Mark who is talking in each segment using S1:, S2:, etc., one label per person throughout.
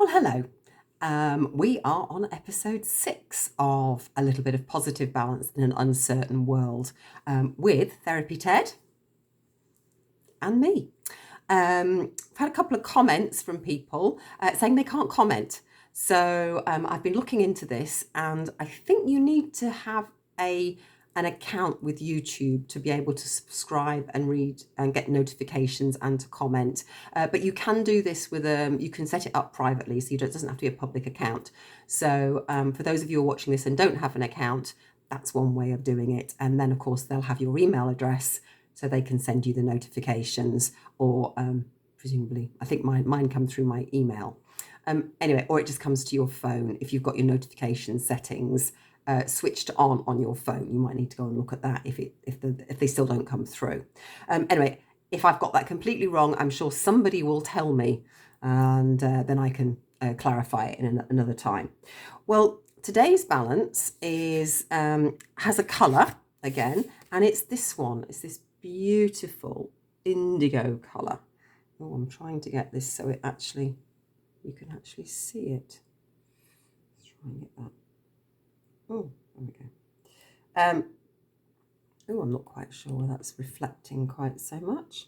S1: Well, hello. We are on episode 6 of A Little Bit of Positive Balance in an Uncertain World with Therapy Ted and me. I've had a couple of comments from people saying they can't comment. So I've been looking into this, and I think you need to have an account with YouTube to be able to subscribe and read and get notifications and to comment. But you can do this with you can set it up privately, so it doesn't have to be a public account. So for those of you who are watching this and don't have an account, that's one way of doing it. And then, of course, they'll have your email address so they can send you the notifications, or presumably, I think mine come through my email. Anyway, or it just comes to your phone if you've got your notification settings switched on your phone. You might need to go and look at that if they still don't come through. Anyway, if I've got that completely wrong, I'm sure somebody will tell me, and then I can clarify it in another time. Well, today's balance is has a colour again, and it's this one. It's this beautiful indigo colour. Oh, I'm trying to get this so you can actually see it. Let's try and get that. Oh, there we go. Oh, I'm not quite sure where that's reflecting quite so much.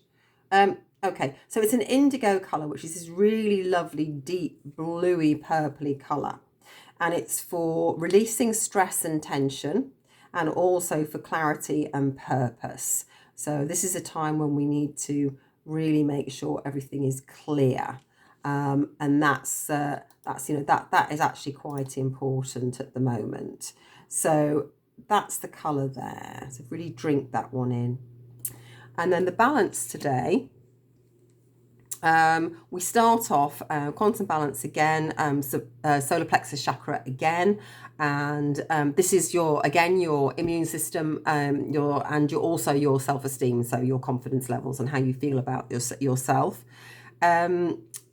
S1: Okay, so it's an indigo colour, which is this really lovely, deep, bluey, purpley colour. And it's for releasing stress and tension, and also for clarity and purpose. So this is a time when we need to really make sure everything is clear. And that's that is actually quite important at the moment. So that's the colour there. So really drink that one in. And then the balance today, we start off quantum balance again, solar plexus chakra again, and this is your immune system, your also your self-esteem, so your confidence levels and how you feel about yourself.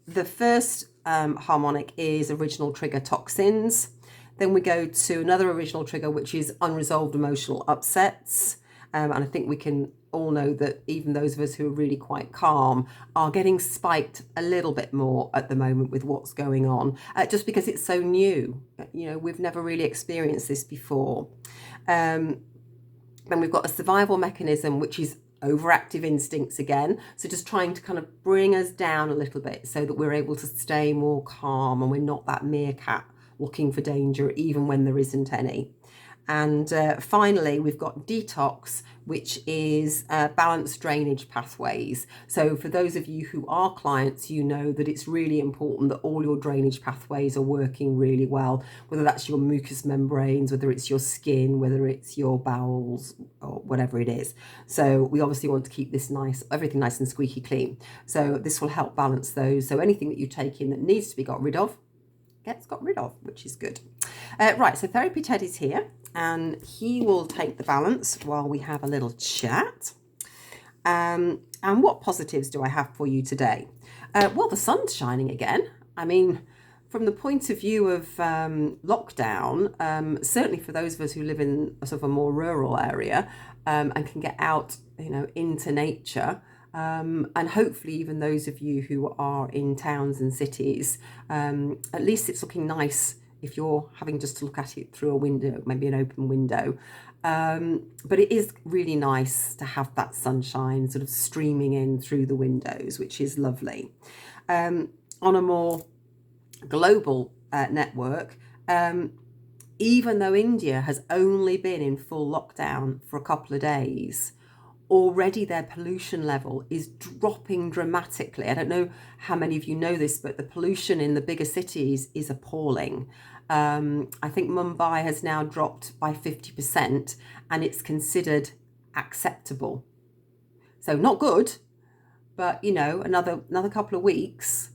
S1: The first harmonic is original trigger toxins. Then we go to another original trigger, which is unresolved emotional upsets. And I think we can all know that even those of us who are really quite calm are getting spiked a little bit more at the moment with what's going on, just because it's so new. We've never really experienced this before. Then we've got a survival mechanism, which is overactive instincts again. So just trying to kind of bring us down a little bit so that we're able to stay more calm and we're not that meerkat looking for danger even when there isn't any. And finally, we've got detox, which is balanced drainage pathways. So for those of you who are clients, you know that it's really important that all your drainage pathways are working really well, whether that's your mucous membranes, whether it's your skin, whether it's your bowels, or whatever it is. So we obviously want to keep everything nice and squeaky clean. So this will help balance those. So anything that you take in that needs to be got rid of, gets got rid of, which is good. Right, so Therapy Ted is here, and he will take the balance while we have a little chat. And what positives do I have for you today? Well, the sun's shining again. I mean, from the point of view of lockdown, certainly for those of us who live in a sort of a more rural area and can get out, into nature, and hopefully even those of you who are in towns and cities, at least it's looking nice if you're having just to look at it through a window, maybe an open window. But it is really nice to have that sunshine sort of streaming in through the windows, which is lovely. On a more global network, even though India has only been in full lockdown for a couple of days, already their pollution level is dropping dramatically. I don't know how many of you know this, but the pollution in the bigger cities is appalling. I think Mumbai has now dropped by 50%, and it's considered acceptable. So not good, but another couple of weeks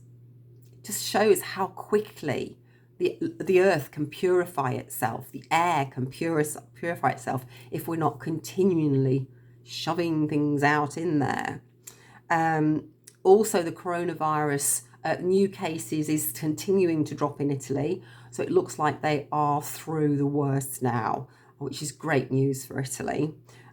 S1: just shows how quickly the earth can purify itself, the air can purify itself if we're not continually shoving things out in there. Also, the coronavirus new cases is continuing to drop in Italy. So it looks like they are through the worst now, which is great news for Italy.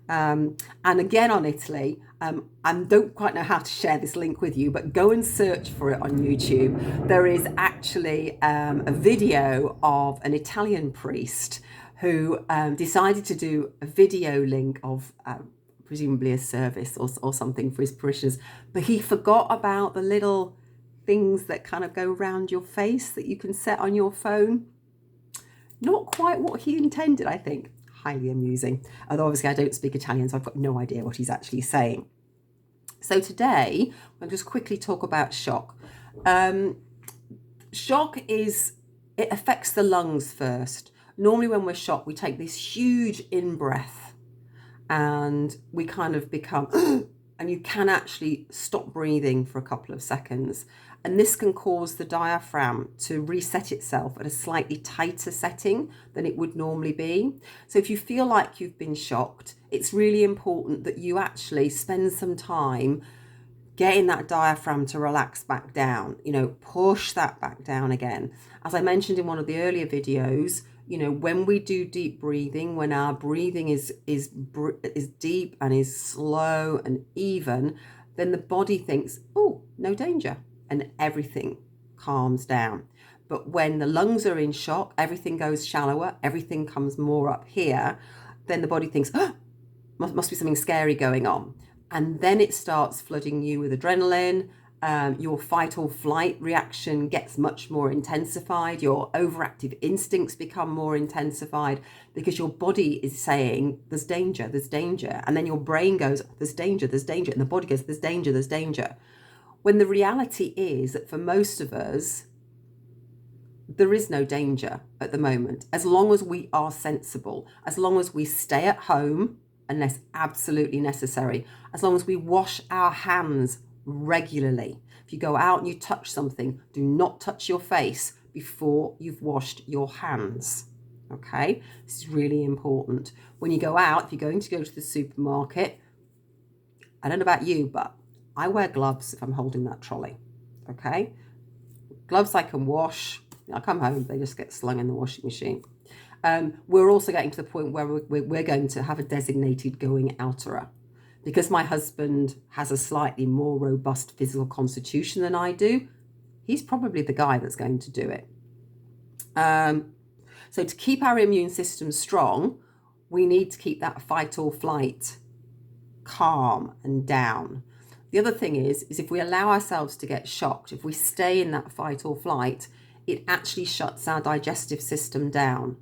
S1: And again on Italy, I don't quite know how to share this link with you, but go and search for it on YouTube. There is actually a video of an Italian priest who decided to do a video link of presumably a service or something for his parishioners, but he forgot about the little things that kind of go around your face that you can set on your phone. Not quite what he intended, I think. Highly amusing. Although obviously I don't speak Italian, so I've got no idea what he's actually saying. So today, I'll just quickly talk about shock. Shock it affects the lungs first. Normally when we're shocked, we take this huge in-breath and we kind of become, and you can actually stop breathing for a couple of seconds. And this can cause the diaphragm to reset itself at a slightly tighter setting than it would normally be. So if you feel like you've been shocked, it's really important that you actually spend some time getting that diaphragm to relax back down, push that back down again. As I mentioned in one of the earlier videos, when we do deep breathing, when our breathing is deep and is slow and even, then the body thinks, oh, no danger, and everything calms down. But when the lungs are in shock, everything goes shallower, everything comes more up here, then the body thinks, oh, must be something scary going on. And then it starts flooding you with adrenaline. Your fight or flight reaction gets much more intensified. Your overactive instincts become more intensified because your body is saying, there's danger, there's danger. And then your brain goes, there's danger, there's danger. And the body goes, there's danger, there's danger. When the reality is that for most of us, there is no danger at the moment, as long as we are sensible, as long as we stay at home unless absolutely necessary, as long as we wash our hands regularly. If you go out and you touch something, do not touch your face before you've washed your hands. Okay, this is really important. When you go out, if you're going to go to the supermarket, I don't know about you, but I wear gloves if I'm holding that trolley. Okay, gloves I can wash. I come home, they just get slung in the washing machine. We're also getting to the point where we're going to have a designated going outerer. Because my husband has a slightly more robust physical constitution than I do, he's probably the guy that's going to do it. So to keep our immune system strong, we need to keep that fight or flight calm and down. The other thing is if we allow ourselves to get shocked, if we stay in that fight or flight, it actually shuts our digestive system down.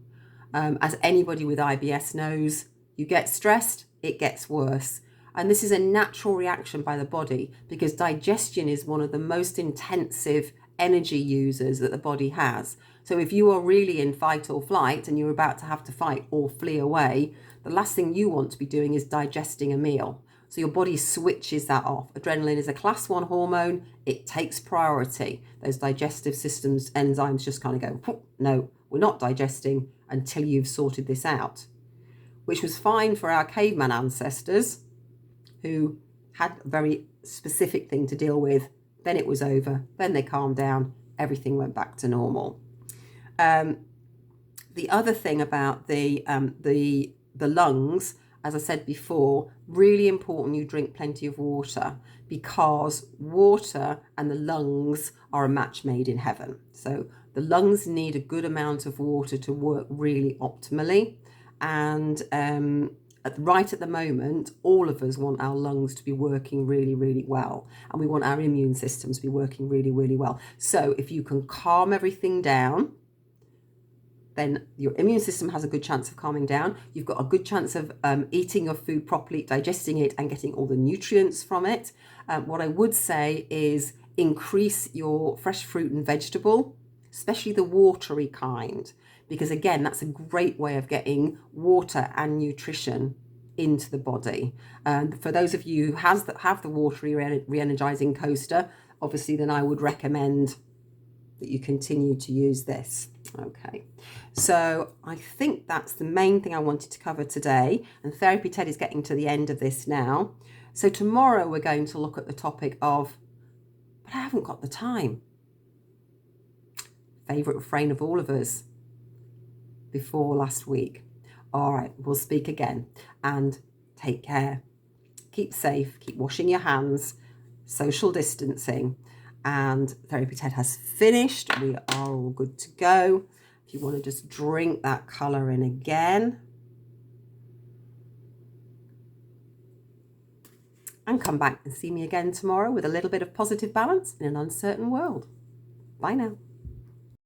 S1: As anybody with IBS knows, you get stressed, it gets worse. And this is a natural reaction by the body because digestion is one of the most intensive energy users that the body has. So if you are really in fight or flight and you're about to have to fight or flee away, the last thing you want to be doing is digesting a meal. So your body switches that off. Adrenaline is a class 1 hormone. It takes priority. Those digestive systems, enzymes just kind of go, no, we're not digesting until you've sorted this out, which was fine for our caveman ancestors who had a very specific thing to deal with. Then it was over. Then they calmed down. Everything went back to normal. The other thing about the lungs, as I said before, really important you drink plenty of water because water and the lungs are a match made in heaven. So the lungs need a good amount of water to work really optimally. And right at the moment, all of us want our lungs to be working really, really well. And we want our immune systems to be working really, really well. So if you can calm everything down, then your immune system has a good chance of calming down. You've got a good chance of eating your food properly, digesting it and getting all the nutrients from it. What I would say is increase your fresh fruit and vegetable, especially the watery kind, because again, that's a great way of getting water and nutrition into the body. And for those of you who have the watery re-energizing coaster, obviously then I would recommend that you continue to use this. Okay, so I think that's the main thing I wanted to cover today, and Therapy Ted is getting to the end of this now. So tomorrow we're going to look at the topic of, but I haven't got the time. Favourite refrain of all of us before last week. All right, we'll speak again, and Take care. Keep safe. Keep washing your hands. Social distancing. And Therapy Ted has finished. We are all good to go. If you want to just drink that colour in again. And come back and see me again tomorrow with a little bit of positive balance in an uncertain world. Bye now.